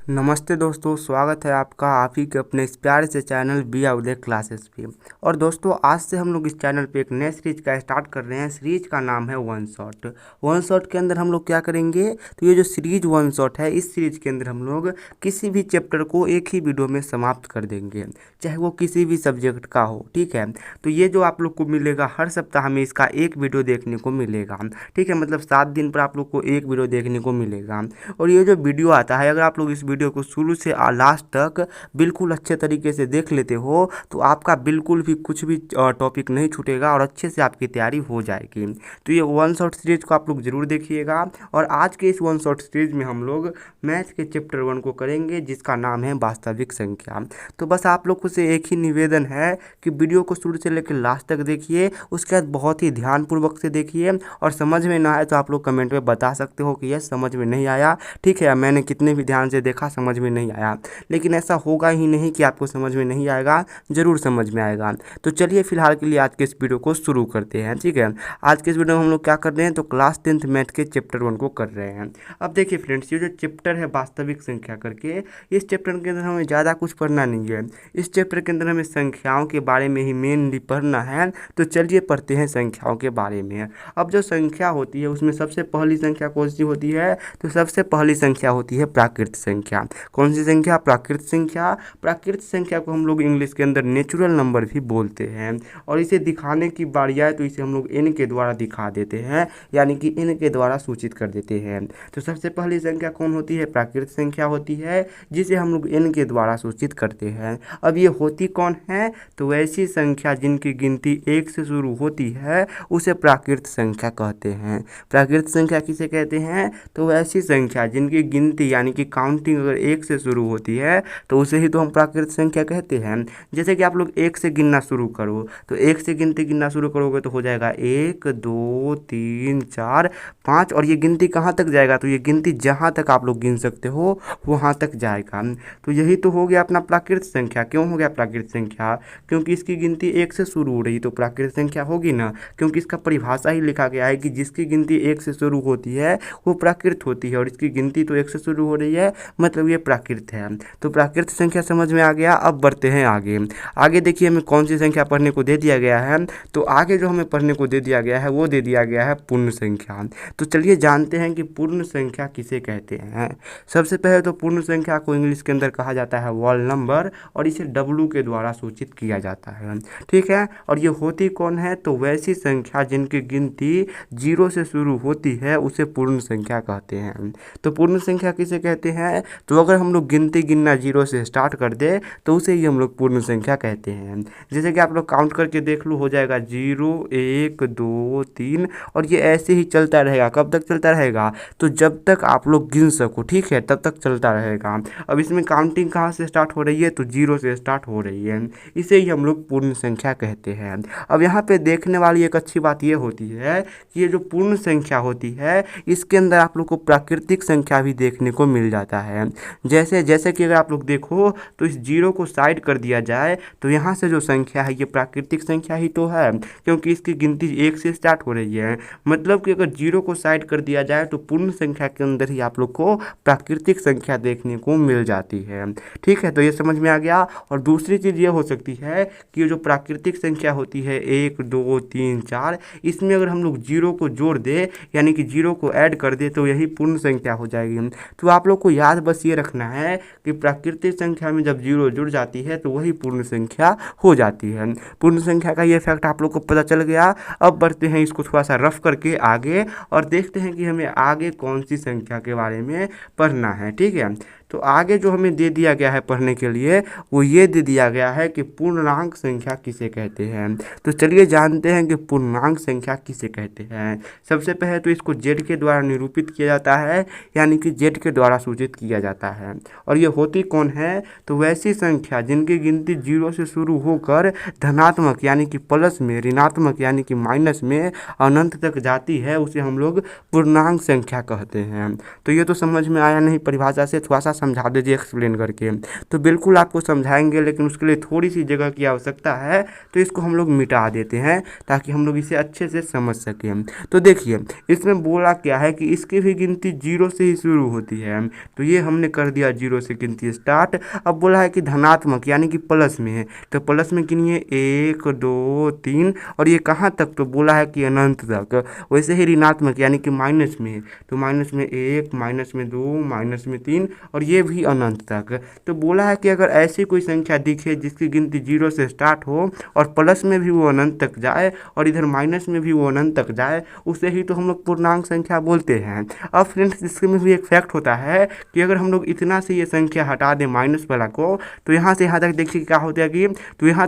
नमस्ते दोस्तों, स्वागत है आपका आप ही के अपने इस प्यारे से चैनल बी अवधे क्लासेस पे। और दोस्तों, आज से हम लोग इस चैनल पे एक नए सीरीज का स्टार्ट कर रहे हैं। सीरीज का नाम है वन शॉट। वन शॉट के अंदर हम लोग क्या करेंगे, तो ये जो सीरीज वन शॉट है, इस सीरीज के अंदर हम लोग किसी भी चैप्टर को एक ही वीडियो में समाप्त कर देंगे, चाहे वो किसी भी सब्जेक्ट का हो। ठीक है, तो ये जो आप लोग को मिलेगा, हर सप्ताह में इसका एक वीडियो देखने को मिलेगा। ठीक है, मतलब 7 दिन पर आप लोग को एक वीडियो देखने को मिलेगा। और ये जो वीडियो आता है, अगर आप लोग इस वीडियो को शुरू से लास्ट तक बिल्कुल अच्छे तरीके से देख लेते हो, तो आपका बिल्कुल भी कुछ भी टॉपिक नहीं छूटेगा और अच्छे से आपकी तैयारी हो जाएगी। तो ये वन शॉट सीरीज को आप लोग जरूर देखिएगा। और आज के इस वन शॉट सीरीज में हम लोग मैथ के चैप्टर 1 को करेंगे, जिसका नाम है वास्तविक संख्या। तो बस आप लोग से एक ही निवेदन है कि वीडियो को शुरू से लेकर लास्ट तक देखिए, उसके बाद बहुत ही ध्यानपूर्वक से देखिए। और समझ में ना आए तो आप लोग कमेंट में बता सकते हो कि यह समझ में नहीं आया। ठीक है, मैंने कितने भी ध्यान से देखा, समझ में नहीं आया। लेकिन ऐसा होगा ही नहीं कि आपको समझ में नहीं आएगा, ज़रूर समझ में आएगा। तो चलिए फिलहाल के लिए आज के इस वीडियो को शुरू करते हैं। ठीक है, आज के इस वीडियो में हम लोग क्या कर रहे हैं, तो क्लास 10th मैथ के चैप्टर 1 को कर रहे हैं। अब देखिए फ्रेंड्स, ये जो चैप्टर है वास्तविक संख्या करके, इस चैप्टर के अंदर हमें ज़्यादा कुछ पढ़ना नहीं है। इस चैप्टर के अंदर हमें संख्याओं के बारे में ही मेनली पढ़ना है। तो चलिए पढ़ते हैं संख्याओं के बारे में। अब जो संख्या होती है, उसमें सबसे पहली संख्या कौन सी होती है, तो सबसे पहली संख्या होती है प्राकृत संख्या। कौन सी संख्या, प्राकृत संख्या। प्राकृत संख्या को हम लोग इंग्लिश के अंदर नेचुरल नंबर भी बोलते हैं। और इसे दिखाने की बारी आए तो इसे हम लोग n के द्वारा दिखा देते हैं, यानी कि n के द्वारा सूचित कर देते हैं। तो सबसे पहली संख्या कौन होती है, प्राकृत संख्या होती है, जिसे हम लोग n के द्वारा सूचित करते हैं। अब ये होती कौन है, तो वैसी संख्या जिनकी गिनती 1 से शुरू होती है, उसे प्राकृत संख्या कहते हैं। प्राकृत संख्या किसे कहते हैं, तो वैसी संख्या जिनकी गिनती यानी कि काउंटिंग अगर 1 से शुरू होती है, तो उसे ही तो हम प्राकृत संख्या कहते हैं। जैसे कि आप लोग 1 से गिनना शुरू करो, तो 1 से गिनना शुरू करोगे तो हो जाएगा 1 2 3 4 5। और ये गिनती कहाँ तक जाएगा, तो ये गिनती जहाँ तक आप लोग गिन सकते हो वहाँ तक जाएगा। तो यही तो हो गया अपना प्राकृत संख्या। क्यों हो गया प्राकृत संख्या, क्योंकि इसकी गिनती 1 से शुरू हो रही, तो प्राकृत संख्या होगी ना। क्योंकि इसका परिभाषा ही लिखा गया है कि जिसकी गिनती 1 से शुरू होती है वो प्राकृत होती है, और इसकी गिनती तो 1 से शुरू हो रही है, मतलब ये प्राकृत है। तो प्राकृत संख्या समझ में आ गया। अब बढ़ते हैं आगे। आगे देखिए हमें कौन सी संख्या पढ़ने को दे दिया गया है, तो आगे जो हमें पढ़ने को दे दिया गया है वो दे दिया गया है पूर्ण संख्या। तो चलिए जानते हैं कि पूर्ण संख्या किसे कहते हैं। सबसे पहले तो पूर्ण संख्या को इंग्लिश के अंदर कहा जाता है होल नंबर, और इसे W के द्वारा सूचित किया जाता है। ठीक है, और ये होती कौन है, तो वैसी संख्या जिनकी गिनती 0 से शुरू होती है, उसे पूर्ण संख्या कहते हैं। तो पूर्ण संख्या किसे कहते हैं, तो अगर हम लोग गिनती गिनना 0 से स्टार्ट कर दे तो उसे ही हम लोग पूर्ण संख्या कहते हैं। जैसे कि आप लोग काउंट करके देख लो, हो जाएगा 0 1 2 3, और ये ऐसे ही चलता रहेगा। कब तक चलता रहेगा, तो जब तक आप लोग गिन सको। ठीक है, तब तक चलता रहेगा। अब इसमें काउंटिंग कहाँ से स्टार्ट हो रही है, तो 0 से स्टार्ट हो रही है, इसे ही हम लोग पूर्ण संख्या कहते हैं। अब यहाँ पे देखने वाली एक अच्छी बात ये होती है कि ये जो पूर्ण संख्या होती है, इसके अंदर आप लोग को प्राकृतिक संख्या भी देखने को मिल जाता है। जैसे कि अगर आप लोग देखो, तो इस 0 को साइड कर दिया जाए तो यहाँ से जो संख्या है ये प्राकृतिक संख्या ही तो है, क्योंकि इसकी गिनती 1 से स्टार्ट हो रही है। मतलब कि अगर 0 को साइड कर दिया जाए तो पूर्ण संख्या के अंदर ही आप लोग को प्राकृतिक संख्या देखने को मिल जाती है। ठीक है, तो ये समझ में आ गया। और दूसरी चीज़ ये हो सकती है कि ये जो प्राकृतिक संख्या होती है 1 2 3 4, इसमें अगर हम लोग 0 को जोड़ दे, यानी कि 0 को ऐड कर दे, तो यही पूर्ण संख्या हो जाएगी। तो आप लोग को याद बस ये रखना है कि प्राकृतिक संख्या में जब 0 जुड़ जाती है तो वही पूर्ण संख्या हो जाती है। पूर्ण संख्या का ये फैक्ट आप लोग को पता चल गया। अब बढ़ते हैं इसको थोड़ा सा रफ करके आगे, और देखते हैं कि हमें आगे कौन सी संख्या के बारे में पढ़ना है। ठीक है, तो आगे जो हमें दे दिया गया है पढ़ने के लिए, वो ये दे दिया गया है कि पूर्णांक संख्या किसे कहते हैं। तो चलिए जानते हैं कि पूर्णांक संख्या किसे कहते हैं। सबसे पहले तो इसको z के द्वारा निरूपित किया जाता है, यानी कि z के द्वारा सूचित किया जाता है। और ये होती कौन है, तो वैसी संख्या जिनकी गिनती 0 से शुरू होकर धनात्मक यानी कि प्लस में, ऋणात्मक यानी कि माइनस में अनंत तक जाती है, उसे हम लोग पूर्णांक संख्या कहते हैं। तो ये तो समझ में आया नहीं परिभाषा से, थोड़ा सा समझा दीजिए एक्सप्लेन करके। तो बिल्कुल आपको समझाएंगे, लेकिन उसके लिए थोड़ी सी जगह की आवश्यकता है, तो इसको हम लोग मिटा देते हैं ताकि हम लोग इसे अच्छे से समझ सकें। तो देखिए इसमें बोला क्या है कि इसकी भी गिनती 0 से ही शुरू होती है। तो ये हमने कर दिया 0 से गिनती स्टार्ट। अब बोला है कि धनात्मक यानी कि प्लस में है, तो प्लस में गिनिए 1 2 3, और ये कहाँ तक, तो बोला है कि अनंत तक। वैसे ही ऋणात्मक यानी कि माइनस में है, तो माइनस में 1, माइनस में 2, माइनस में 3, और ये भी अनंत तक। तो बोला है कि अगर ऐसी कोई संख्या दिखे जिसकी गिनती 0 से स्टार्ट हो और प्लस में भी वो अनंत तक जाए और इधर माइनस में भी वो अनंत तक जाए, उसे ही तो हम लोग पूर्णांक संख्या बोलते हैं। अब फ्रेंड्स इसमें भी एक फैक्ट होता है कि अगर हम लोग इतना से ये संख्या हटा दें माइनस वाला को, तो यहाँ से यहाँ तक देखिए क्या होता है कि तो यहाँ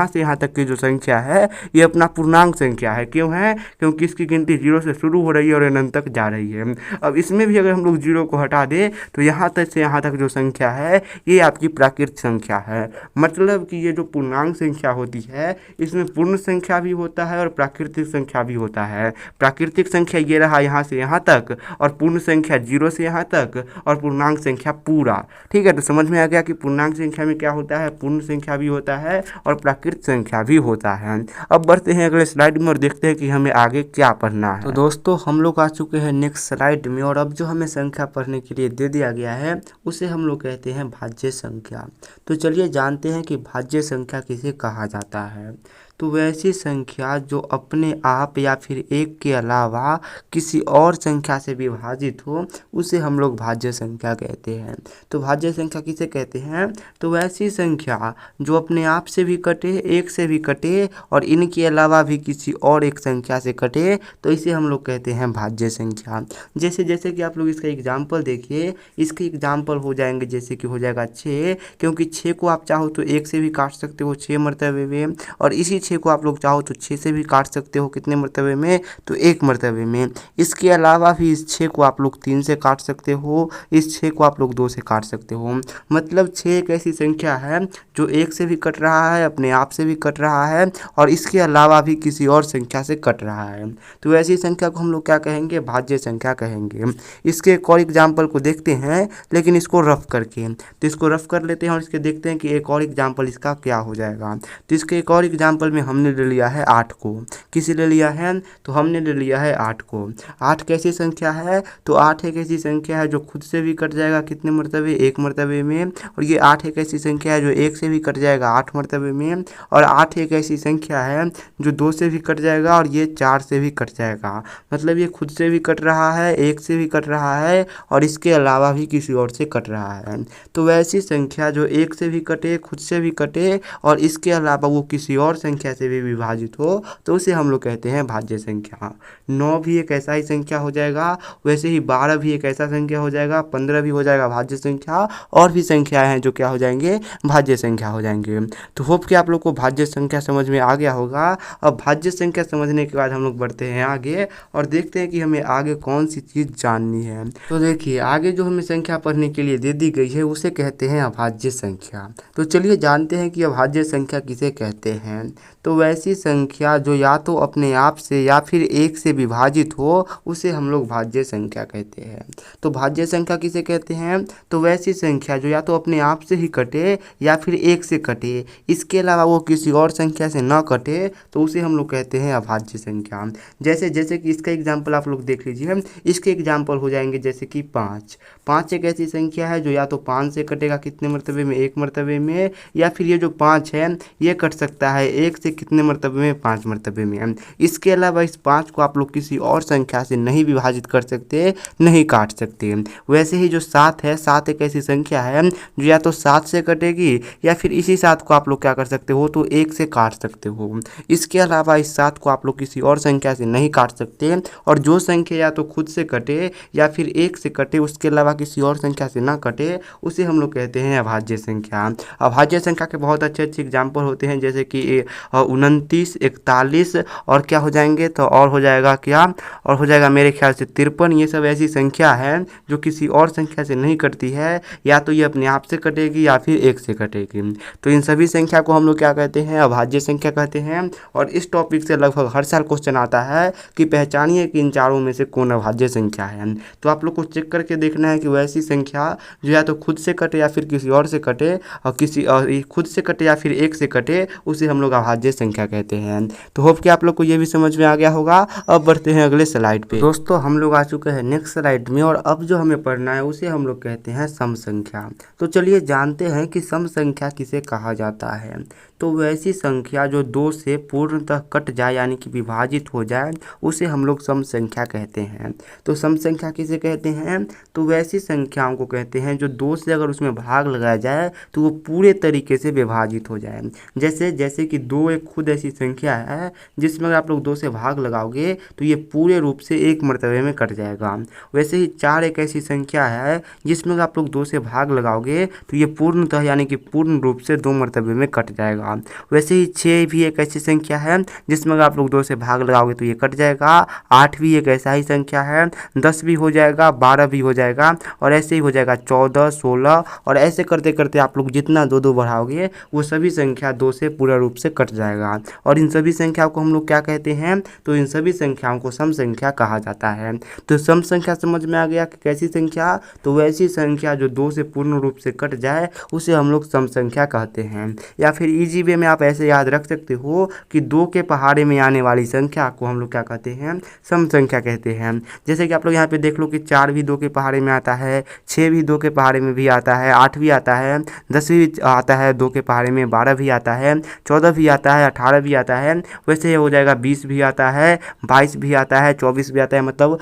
से यहाँ तक की जो संख्या है ये अपना पूर्णांक संख्या है। क्यों है? क्योंकि इसकी गिनती 0 से शुरू हो रही है और अनंत तक जा रही है। अब इसमें भी अगर हम लोग 0 को हटा दें तो यहाँ तक से यहाँ तक जो संख्या है ये आपकी प्राकृतिक संख्या है। मतलब कि ये जो पूर्णांक संख्या होती है इसमें पूर्ण संख्या भी होता है और प्राकृतिक संख्या भी होता है। प्राकृतिक संख्या ये रहा यहाँ से यहाँ तक, और पूर्ण संख्या 0 से यहाँ तक, और पूर्णांक संख्या पूरा। ठीक है, तो समझ में आ गया कि पूर्णांक संख्या में क्या होता है, पूर्ण संख्या भी होता है और प्राकृतिक संख्या भी होता है। अब बढ़ते हैं अगले स्लाइड में और देखते हैं कि हमें आगे क्या पढ़ना है। तो दोस्तों हम लोग आ चुके हैं नेक्स्ट स्लाइड में, और अब जो हमें संख्या पढ़ने के लिए दे दिया गया है उसे हम लोग कहते हैं भाज्य संख्या। तो चलिए जानते हैं कि भाज्य संख्या किसे कहा जाता है। तो वैसी संख्या जो अपने आप या फिर एक के अलावा किसी और संख्या से विभाजित हो उसे हम लोग भाज्य संख्या कहते हैं। तो भाज्य संख्या किसे कहते हैं? तो वैसी संख्या जो अपने आप से भी कटे, एक से भी कटे, और इनके अलावा भी किसी और एक संख्या से कटे, तो इसे हम लोग कहते हैं भाज्य संख्या। जैसे जैसे कि आप लोग इसका एग्जाम्पल देखिए, इसके एग्जाम्पल हो जाएंगे जैसे कि हो जाएगा 6, क्योंकि 6 को आप चाहो तो 1 से भी काट सकते हो 6 मरतबे में, और इसी 6 को आप लोग चाहो तो 6 से भी काट सकते हो कितने मरतबे में, तो 1 मरतबे में। इसके अलावा भी इस 6 को आप लोग 3 से काट सकते हो, इस 6 को आप लोग 2 से काट सकते हो। मतलब 6 एक ऐसी संख्या है जो 1 से भी कट रहा है, अपने आप से भी कट रहा है, और इसके अलावा भी किसी और संख्या से कट रहा है। तो ऐसी संख्या को हम लोग क्या कहेंगे? भाज्य संख्या कहेंगे। इसके एक और एग्जाम्पल को देखते हैं, लेकिन इसको रफ करके। तो इसको रफ कर लेते हैं और इसके देखते हैं कि एक और एग्जाम्पल इसका क्या हो जाएगा। तो इसके एक और एग्जाम्पल में हमने ले लिया है 8 को। किसे ले लिया है? तो हमने ले लिया है 8 को। 8 कैसी संख्या है? तो 8 एक ऐसी संख्या है जो खुद से भी कट जाएगा कितने मरतबे? 1 मरतबे में। और ये 8 एक ऐसी संख्या है जो 1 से भी कट जाएगा 8 मरतबे में। और 8 एक ऐसी संख्या है जो 2 से भी कट जाएगा और ये 4 से भी कट जाएगा। मतलब ये खुद से भी कट रहा है, 1 से भी कट रहा है, और इसके अलावा भी किसी और से कट रहा है। तो वैसी संख्या जो 1 से भी कटे, खुद से भी कटे, और इसके अलावा वो किसी और संख्या से भी विभाजित हो, तो उसे हम लोग कहते हैं भाज्य संख्या। 9 भी एक ऐसा ही संख्या हो जाएगा, वैसे ही 12 भी एक ऐसा संख्या हो जाएगा, 15 भी हो जाएगा भाज्य संख्या, और भी संख्याएं हैं जो क्या हो जाएंगे? भाज्य संख्या हो जाएंगे। तो होप कि आप लोग को भाज्य संख्या समझ में आ गया होगा। अब भाज्य संख्या समझने के बाद हम लोग बढ़ते हैं आगे और देखते हैं कि हमें आगे कौन सी चीज़ जाननी है। तो देखिए आगे जो हमें संख्या पढ़ने के लिए दे दी गई है उसे कहते हैं अभाज्य संख्या। तो चलिए जानते हैं कि अभाज्य संख्या किसे कहते हैं। तो वैसी संख्या जो या तो अपने आप से या फिर 1 से विभाजित हो उसे हम लोग भाज्य संख्या कहते हैं। तो भाज्य संख्या किसे कहते हैं? तो वैसी संख्या जो या तो अपने आप से ही कटे या फिर 1 से कटे, इसके अलावा वो किसी और संख्या से न कटे, तो उसे हम लोग कहते हैं अभाज्य संख्या। जैसे जैसे कि इसका एग्जाम्पल आप लोग देख लीजिए। इसके एग्जाम्पल हो जाएंगे जैसे कि 5। 5 एक ऐसी संख्या है जो या तो 5 से कटेगा कितने मरतबे में? 1 मरतबे में, या फिर ये जो 5 है ये कट सकता है 1 से कितने मरतबे में? 5 मरतबे में। इसके अलावा इस 5 को आप लोग किसी और संख्या से नहीं विभाजित कर सकते, नहीं काट सकते। वैसे ही जो 7 है, 7 एक ऐसी संख्या है जो या तो 7 से कटेगी या फिर इसी 7 को आप लोग क्या कर सकते हो? तो 1 से काट सकते हो। इसके अलावा इस 7 को आप लोग किसी और संख्या से नहीं काट सकते, और जो संख्या या तो खुद से कटे या फिर 1 से कटे, उसके अलावा किसी और संख्या से ना कटे, उसे हम लोग कहते हैं अभाज्य संख्या। अभाज्य संख्या के बहुत अच्छे अच्छे एग्जाम्पल होते हैं, जैसे कि 29, 41 और क्या हो जाएंगे, तो और हो जाएगा क्या, और हो जाएगा मेरे ख्याल से 53। ये सब ऐसी संख्या है जो किसी और संख्या से नहीं कटती है, या तो ये अपने आप से कटेगी या फिर एक से कटेगी। तो इन सभी संख्या को हम लोग क्या कहते हैं, अभाज्य संख्या कहते हैं। और इस टॉपिक से लगभग हर साल क्वेश्चन आता है कि पहचानिए कि इन चारों में से कौन अभाज्य संख्या है। तो आप लोग को चेक करके देखना है कि वैसी संख्या जो या तो खुद से कटे या फिर किसी और से कटे, और किसी और खुद से कटे या फिर एक से कटे, उसे हम लोग अभाज्य संख्या कहते हैं। तो होप कि आप लोग को ये भी समझ में आ गया होगा। अब बढ़ते हैं अगले स्लाइड पे। दोस्तों हम लोग आ चुके हैं नेक्स्ट स्लाइड में, और अब जो हमें पढ़ना है उसे हम लोग कहते हैं सम संख्या। तो चलिए जानते हैं कि सम संख्या किसे कहा जाता है। तो वैसी संख्या जो 2 से पूर्णतः कट जाए यानी कि विभाजित हो जाए, उसे हम लोग सम संख्या कहते हैं। तो सम संख्या किसे कहते हैं, तो वैसी संख्याओं को कहते हैं जो 2 से अगर उसमें भाग लगाया जाए तो वो पूरे तरीके से विभाजित हो जाए। जैसे कि 2 एक खुद ऐसी संख्या है जिसमें अगर आप लोग 2 से भाग लगाओगे तो ये पूरे रूप से एक मर्तबे में कट जाएगा। वैसे ही 4 एक ऐसी संख्या है जिसमें अगर आप लोग 2 से भाग लगाओगे तो ये पूर्णतः यानी कि पूर्ण रूप से 2 मर्तबे में कट जाएगा। वैसे ही 6 भी एक ऐसी संख्या है जिसमें अगर आप लोग 2 से भाग लगाओगे तो ये कट जाएगा। 8 भी एक ऐसा ही संख्या है, 10 भी हो जाएगा, 12 भी हो जाएगा, और ऐसे ही हो जाएगा 14, 16, और ऐसे करते करते आप लोग जितना 2 बढ़ाओगे वो सभी संख्या 2 से पूरा रूप से कट जाएगा। और इन सभी संख्याओं को हम लोग क्या कहते हैं, तो इन सभी संख्याओं को सम संख्या कहा जाता है। तो सम संख्या समझ में आ गया कि कैसी संख्या, तो वैसी संख्या जो 2 से पूर्ण रूप से कट जाए उसे हम लोग सम संख्या कहते हैं। या फिर इजी वे में आप ऐसे याद रख सकते हो कि 2 के पहाड़े में आने वाली संख्या को हम लोग क्या कहते हैं, सम संख्या कहते हैं। जैसे कि आप लोग यहाँ पे देख लो कि 4 भी 2 के पहाड़े में आता है, 6 भी 2 के पहाड़े में भी आता है, 8 भी आता है, 10 भी आता है 2 के पहाड़े में, 12 भी आता है, 14 भी आता है, 18 भी आता है। वैसे ये हो जाएगा 20 भी आता है, 22 भी आता है, 24 भी आता है। मतलब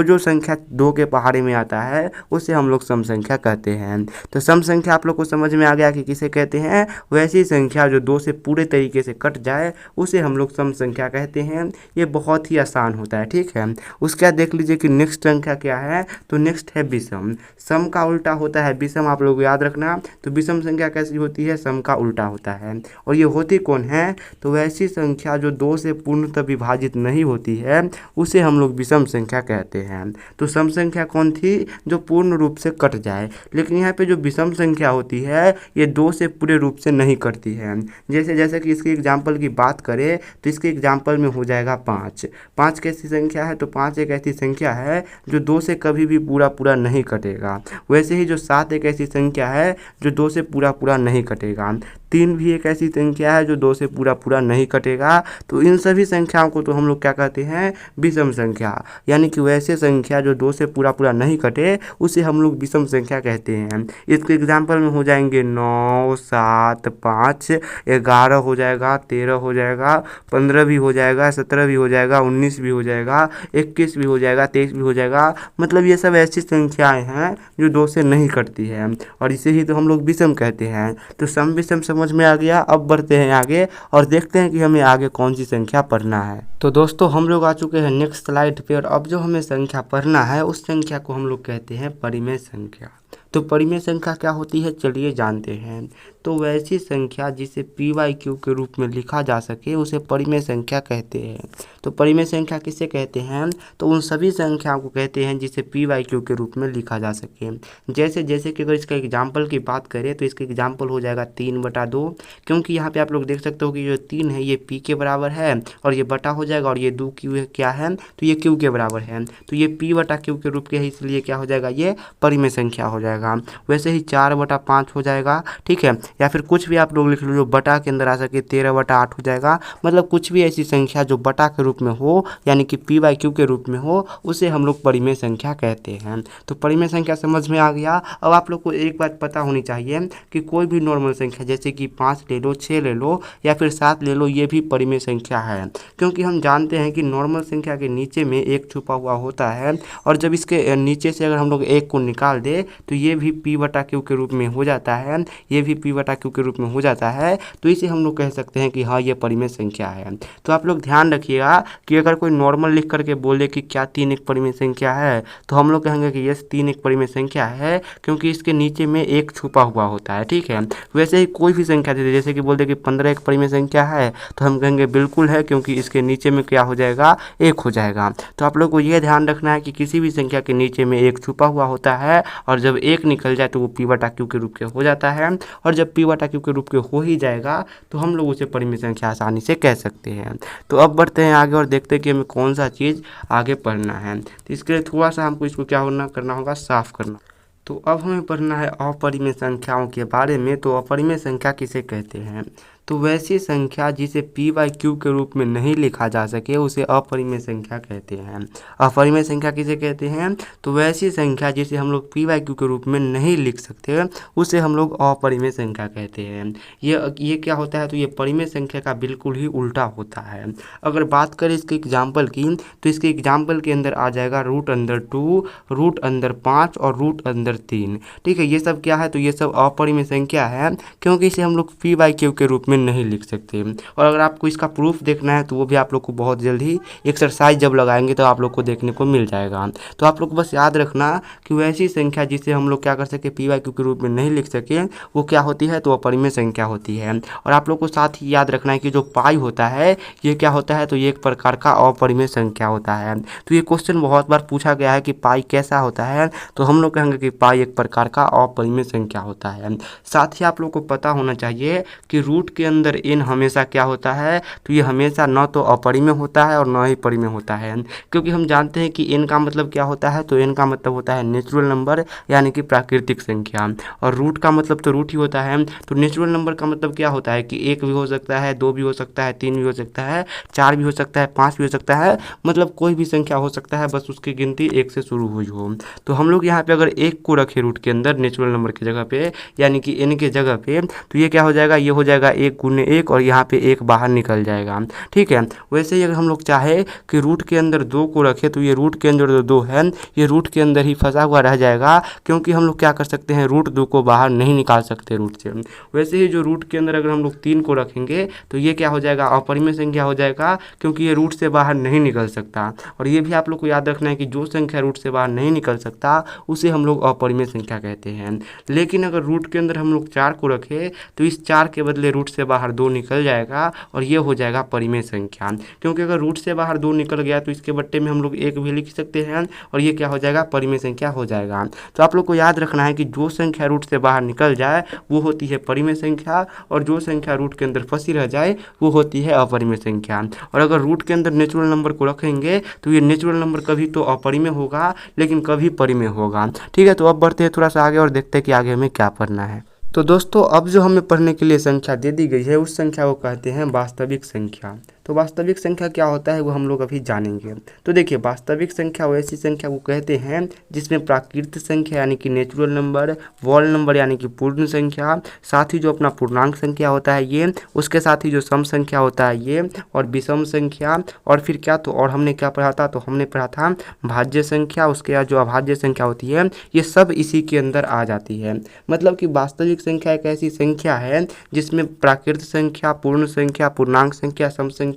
जो संख्या 2 के पहाड़े में आता है उसे हम लोग सम संख्या कहते हैं। तो सम संख्या आप लोग को समझ में आ गया कि किसे कहते हैं, वैसी संख्या जो 2 से पूरे तरीके से कट जाए उसे हम लोग सम संख्या कहते हैं। ये बहुत ही आसान होता है, ठीक है। उसके बाद देख लीजिए कि नेक्स्ट संख्या क्या है, तो नेक्स्ट है विषम। सम का उल्टा होता है विषम, आप लोग याद रखना। तो विषम संख्या कैसी होती है, सम का उल्टा होता है। और ये होती कौन है, तो वैसी संख्या जो 2 से पूर्णतः विभाजित नहीं होती है उसे हम लोग विषम संख्या कहते हैं। तो सम संख्या कौन थी, जो पूर्ण रूप से कट जाए। लेकिन यहाँ पे जो विषम संख्या होती है ये 2 से पूरे रूप से नहीं कटती है। जैसे कि इसके एग्जाम्पल की बात करें तो इसके एग्जाम्पल में हो जाएगा 5। 5 कैसी संख्या है, तो 5 एक ऐसी संख्या है जो 2 से कभी भी पूरा नहीं कटेगा। वैसे ही जो 7 एक ऐसी संख्या है जो 2 से पूरा नहीं कटेगा। 3 भी एक ऐसी संख्या है जो 2 से पूरा नहीं कटेगा। तो इन सभी संख्याओं को तो हम लोग क्या कहते हैं, विषम संख्या। यानी कि वैसे संख्या जो 2 से पूरा नहीं कटे उसे हम लोग विषम संख्या कहते हैं। इसके एग्जाम्पल में हो जाएंगे 9, 7, 5, 11 हो जाएगा, 13 हो जाएगा, 15 भी हो जाएगा, 17 भी हो जाएगा, 19 भी हो जाएगा, 21 भी हो जाएगा, 23 भी हो जाएगा। मतलब ये सब ऐसी संख्याएं हैं जो 2 से नहीं कटती है, और इसे ही तो हम लोग विषम कहते हैं। तो सम विषम समझ में आ गया। अब बढ़ते हैं आगे और देखते हैं कि हमें आगे कौन सी संख्या पढ़ना है। तो दोस्तों हम लोग आ चुके हैं नेक्स्ट स्लाइड पे, और अब जो हमें संख्या पढ़ना है उस संख्या को हम लोग कहते हैं परिमेय संख्या। तो परिमेय संख्या क्या होती है, चलिए जानते हैं। तो वैसी संख्या जिसे p/q के रूप में लिखा जा सके उसे परिमेय संख्या कहते हैं। तो परिमेय संख्या किसे कहते हैं, तो उन सभी संख्याओं को कहते हैं जिसे p/q के रूप में लिखा जा सके। जैसे कि अगर इसका एग्जाम्पल की बात करें तो इसका एग्जाम्पल हो जाएगा 3/2, क्योंकि यहाँ पे आप लोग देख सकते हो कि जो 3 है ये p के बराबर है और ये बटा हो जाएगा, और ये 2q क्या है, तो ये q के बराबर है। तो ये p/q के रूप के है, इसलिए क्या हो जाएगा, ये परिमेय संख्या हो जाएगा। वैसे ही 4/5 हो जाएगा, ठीक है। या फिर कुछ भी आप लोग लिख लो जो बटा के अंदर आ सके, 13/8 हो जाएगा। मतलब कुछ भी ऐसी संख्या जो बटा के रूप में हो यानी कि p/q के रूप में हो उसे हम लोग परिमेय संख्या कहते हैं। तो परिमेय संख्या समझ में आ गया। अब आप लोग को एक बात पता होनी चाहिए कि कोई भी नॉर्मल संख्या जैसे कि 5 ले लो, 6 ले लो या फिर 7 ले लो, ये भी परिमेय संख्या है। क्योंकि हम जानते हैं कि नॉर्मल संख्या के नीचे में 1 छुपा हुआ होता है, और जब इसके नीचे से अगर हम लोग 1 को निकाल दे तो ये भी P बटा Q के रूप में हो जाता है, ये भी P बटा Q के रूप में हो जाता है, तो इसे हम लोग कह सकते हैं कि हाँ ये परिमेय संख्या है। तो आप लोग ध्यान रखिएगा कि अगर कोई नॉर्मल लिख करके बोले कि क्या 3 एक परिमेय संख्या है, तो हम लोग कहेंगे कि यस 3 एक परिमेय संख्या है, क्योंकि इसके नीचे में एक छुपा हुआ होता है। ठीक है, वैसे ही कोई भी संख्या दे दे, जैसे कि बोल दे कि 15 एक परिमेय संख्या है, तो हम कहेंगे बिल्कुल है, क्योंकि इसके नीचे में क्या हो जाएगा, एक हो जाएगा। तो आप लोग को यह ध्यान रखना है कि किसी भी संख्या के नीचे में एक छुपा हुआ होता है, और जब एक निकल जाए तो वो P बटा Q के रूप के हो जाता है, और जब P बटा Q के रूप के हो ही जाएगा तो हम लोग उसे परिमेय संख्या आसानी से कह सकते हैं। तो अब बढ़ते हैं आगे और देखते हैं कि हमें कौन सा चीज़ आगे पढ़ना है। तो इसके लिए थोड़ा सा हमको इसको क्या करना होगा, साफ करना। तो अब हमें पढ़ना है अपरिमेय संख्याओं के बारे में। तो अपरिमेय संख्या किसे कहते हैं? तो वैसी संख्या जिसे P बाई Q के रूप में नहीं लिखा जा सके उसे अपरिमेय संख्या कहते हैं। अपरिमेय संख्या किसे कहते हैं? तो वैसी संख्या जिसे हम लोग P बाई Q के रूप में नहीं लिख सकते उसे हम लोग अपरिमेय संख्या कहते हैं। ये क्या होता है? तो ये परिमेय संख्या का बिल्कुल ही उल्टा होता है। अगर बात करें इसके एग्जाम्पल की, तो इसके एग्जाम्पल के अंदर आ जाएगा √2, √5 और √3। ठीक है, ये सब क्या है? तो ये सब अपरिमेय संख्या है, क्योंकि इसे हम लोग P बाई Q के रूप में नहीं लिख सकते। और अगर आपको इसका प्रूफ देखना है तो वो भी आप लोग को बहुत जल्द ही एक्सरसाइज जब लगाएंगे तो आप लोग को देखने को मिल जाएगा। तो आप लोग को बस याद रखना कि वैसी संख्या जिसे हम लोग क्या कर सके, P बाई Q के रूप में नहीं लिख सके, वो क्या होती है? तो अपरिमेय संख्या होती है। और आप लोग को साथ ही याद रखना है कि जो पाई होता है ये क्या होता है? तो ये एक प्रकार का अपरिमेय संख्या होता है। तो ये क्वेश्चन बहुत बार पूछा गया है कि पाई कैसा होता है, तो हम लोग कहेंगे कि पाई एक प्रकार का अपरिमेय संख्या होता है। साथ ही आप लोग को पता होना चाहिए कि रूट के अंदर n हमेशा क्या होता है? तो ये हमेशा न तो अपरिमेय होता है और न ही परिमेय होता है, क्योंकि हम जानते हैं कि n का मतलब क्या होता है? तो n का मतलब होता है नेचुरल नंबर, यानी कि प्राकृतिक संख्या। और रूट का मतलब तो रूट ही होता है। तो नेचुरल नंबर का मतलब क्या होता है कि 1 भी हो सकता है, 2 भी हो सकता है, 3 भी हो सकता है, 4 भी हो सकता है, 5 भी हो सकता है, मतलब कोई भी संख्या हो सकता है, बस उसकी गिनती 1 से शुरू हुई हो। तो हम लोग यहाँ पे अगर 1 को रखें रूट के अंदर नेचुरल नंबर की जगह पे, यानी कि n के जगह पे, तो ये क्या हो जाएगा? ये हो जाएगा 1 गुने 1, और यहाँ पे 1 बाहर निकल जाएगा। ठीक है, वैसे ही अगर हम लोग चाहे कि रूट के अंदर 2 को रखें, तो ये रूट के अंदर जो 2 है ये रूट के अंदर ही फंसा हुआ रह जाएगा, क्योंकि हम लोग क्या कर सकते हैं? √2 को बाहर नहीं निकाल सकते रूट से। वैसे ही जो रूट के अंदर अगर हम लोग 3 को रखेंगे तो ये क्या हो जाएगा? अपरिमेय संख्या हो जाएगा, क्योंकि ये रूट से बाहर नहीं निकल सकता। और ये भी आप लोग को याद रखना है कि जो संख्या रूट से बाहर नहीं निकल सकता उसे हम लोग अपरिमेय संख्या कहते हैं। लेकिन अगर रूट के अंदर हम लोग 4 को रखें तो इस 4 के बदले रूट से बाहर 2 निकल जाएगा, और ये हो जाएगा परिमेय संख्या। क्योंकि अगर रूट से बाहर 2 निकल गया तो इसके बट्टे में हम लोग 1 भी लिख सकते हैं, और ये क्या हो जाएगा? परिमेय संख्या हो जाएगा। तो आप लोग को याद रखना है कि जो संख्या रूट से बाहर निकल जाए वो होती है परिमेय संख्या, और जो संख्या रूट के अंदर फंसी रह जाए वो होती है अपरिमेय संख्या। और अगर रूट के अंदर नेचुरल नंबर को रखेंगे तो ये नेचुरल नंबर कभी तो अपरिमेय होगा, लेकिन कभी परिमेय होगा। ठीक है, तो अब बढ़ते हैं थोड़ा सा आगे और देखते हैं कि आगे हमें क्या पढ़ना है। तो दोस्तों, अब जो हमें पढ़ने के लिए संख्या दे दी गई है उस संख्या को कहते हैं वास्तविक संख्या। तो वास्तविक संख्या क्या होता है वो हम लोग अभी जानेंगे। तो देखिए, वास्तविक संख्या वैसी संख्या को कहते हैं जिसमें प्राकृत संख्या यानी कि नेचुरल नंबर, वॉल नंबर यानी कि पूर्ण संख्या, साथ ही जो अपना पूर्णांक संख्या होता है ये, उसके साथ ही जो सम संख्या होता है ये, और विषम संख्या, और फिर क्या, तो और हमने क्या पढ़ा था? तो हमने पढ़ा था भाज्य संख्या, उसके बाद जो अभाज्य संख्या होती है ये सब इसी के अंदर आ जाती है। मतलब कि वास्तविक संख्या एक ऐसी संख्या है जिसमें प्राकृत संख्या, पूर्ण संख्या, पूर्णांक संख्या, सम संख्या,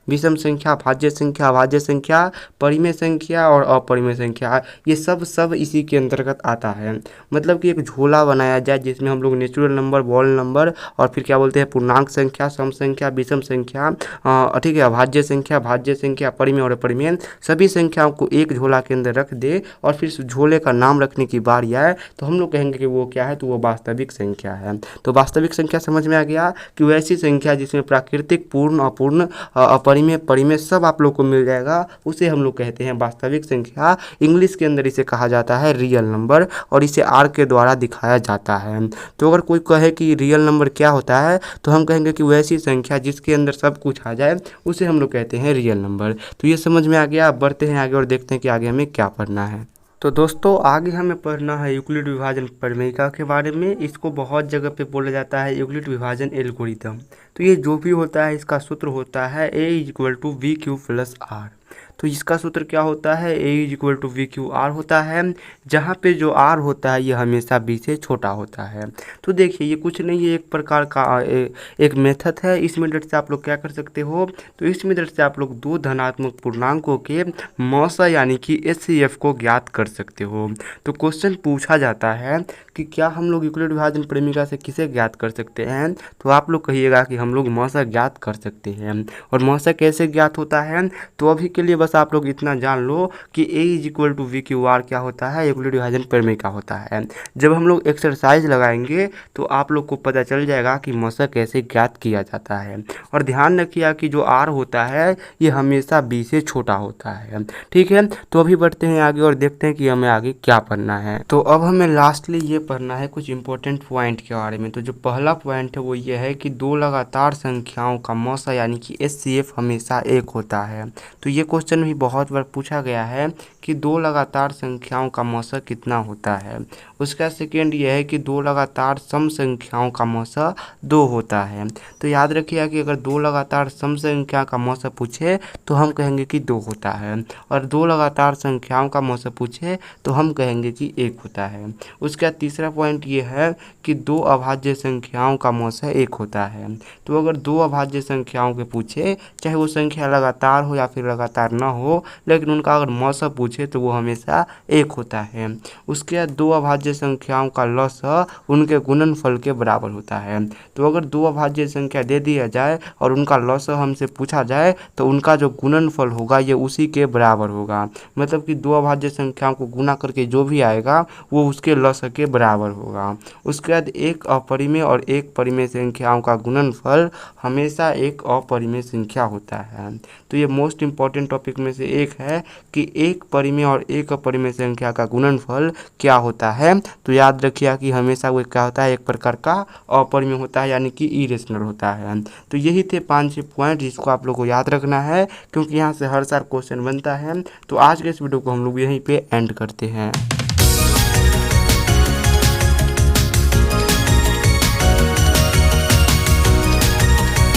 विषम संख्या, भाज्य संख्या, अभाज्य संख्या, परिमेय संख्या और अपरिमेय संख्या, ये सब इसी के अंतर्गत आता है। मतलब कि एक झोला बनाया जाए जिसमें हम लोग नेचुरल नंबर, वॉल नंबर, और फिर क्या बोलते हैं पूर्णांक संख्या, सम संख्या, विषम संख्या, ठीक है, अभाज्य संख्या, भाज्य संख्या, परिमेय और अपरिमेय, सभी संख्याओं को एक झोला के अंदर रख दे और फिर उस झोले का नाम रखने की बारी आए तो हम लोग कहेंगे कि वो क्या है? तो वो वास्तविक संख्या है। तो वास्तविक संख्या समझ में आ गया कि वैसी संख्या जिसमें प्राकृतिक, पूर्ण, अपूर्ण, अपरिमेय, परिमेय सब आप लोग को मिल जाएगा, उसे हम लोग कहते हैं वास्तविक संख्या। इंग्लिश के अंदर इसे कहा जाता है रियल नंबर, और इसे आर के द्वारा दिखाया जाता है। तो अगर कोई कहे कि रियल नंबर क्या होता है तो हम कहेंगे कि वैसी संख्या जिसके अंदर सब कुछ आ जाए उसे हम लोग कहते हैं रियल नंबर। तो ये समझ में आ गया। अब बढ़ते हैं आगे और देखते हैं कि आगे हमें क्या पढ़ना है। तो दोस्तों, आगे हमें पढ़ना है यूक्लिड विभाजन प्रमेयिका के बारे में। इसको बहुत जगह पे बोला जाता है यूक्लिड विभाजन एल्गोरिथम। तो ये जो भी होता है इसका सूत्र होता है A = VQ + R। तो इसका सूत्र क्या होता है, A is equal to V Q R होता है, जहाँ पे जो आर होता है ये हमेशा बी से छोटा होता है। तो देखिए ये कुछ नहीं है, एक प्रकार का एक मेथड है। इस मेथड से आप लोग क्या कर सकते हो, तो इस मेथड से आप लोग दो धनात्मक पूर्णांकों के मौसा यानी कि एचसीएफ को ज्ञात कर सकते हो। तो क्वेश्चन पूछा जाता है कि क्या हम लोग यूक्लिड विभाजन प्रेमिका से किसे ज्ञात कर सकते हैं, तो आप लोग कहिएगा कि हम लोग मौसा ज्ञात कर सकते हैं। और मौसा कैसे ज्ञात होता है, तो अभी के लिए बस आप लोग इतना जान लो कि A is equal to V Q R क्या होता है, यूक्लिड विभाजन प्रेमिका होता है। जब हम लोग एक्सरसाइज लगाएंगे तो आप लोग को पता चल जाएगा कि मौसा कैसे ज्ञात किया जाता है। और ध्यान रखिए कि जो आर होता है ये हमेशा बी से छोटा होता है। ठीक है, तो अभी बढ़ते हैं आगे और देखते हैं कि हमें आगे क्या पढ़ना है। तो अब हमें लास्टली ये पढ़ना है कुछ इंपॉर्टेंट पॉइंट के बारे में। तो जो पहला पॉइंट है वो ये है कि दो लगातार संख्याओं का मौसा यानी कि एचसीएफ हमेशा एक होता है। तो ये क्वेश्चन भी बहुत बार पूछा गया है कि दो लगातार संख्याओं का मौसा कितना होता है। उसका सेकेंड ये है कि दो लगातार सम संख्याओं का मौसा 2 होता है। तो याद रखिए कि अगर दो लगातार सम संख्या का मौसा पूछे तो हम कहेंगे कि 2 होता है, और दो लगातार संख्याओं का मौसा पूछे तो हम कहेंगे कि 1 होता है। उसका तीसरा पॉइंट ये है कि दो अभाज्य संख्याओं का मौसा 1 होता है। तो अगर दो अभाज्य संख्याओं के पूछे, चाहे वो संख्या लगातार हो या फिर लगातार ना हो, लेकिन उनका अगर मौसा पूछे तो वो हमेशा 1 होता है। उसके बाद दो अभाज्य संख्याओं का लसाअ उनके गुणनफल के बराबर होता है। तो अगर दो अभाज्य संख्या दे दिया जाए और उनका लसाअ हमसे पूछा जाए तो उनका जो गुणनफल होगा ये उसी के बराबर होगा। मतलब कि दो अभाज्य संख्याओं को गुना करके जो भी आएगा वो उसके लसाअ के बराबर होगा। उसके बाद एक अपरिमेय और एक परिमेय संख्याओं का गुणनफल हमेशा एक अपरिमेय संख्या होता है। तो ये मोस्ट इंपॉर्टेंट टॉपिक में से एक है कि एक परिमेय और एक अपरिमेय संख्या का गुणनफल क्या होता है। तो याद रखिए कि हमेशा वो क्या होता है, एक प्रकार का अपरिमेय होता है यानी कि इरेशनल होता है। तो यही थे 5-6 पॉइंट जिसको आप लोग को याद रखना है, क्योंकि यहाँ से हर साल क्वेश्चन बनता है। तो आज के इस वीडियो को हम लोग यहीं पे एंड करते हैं।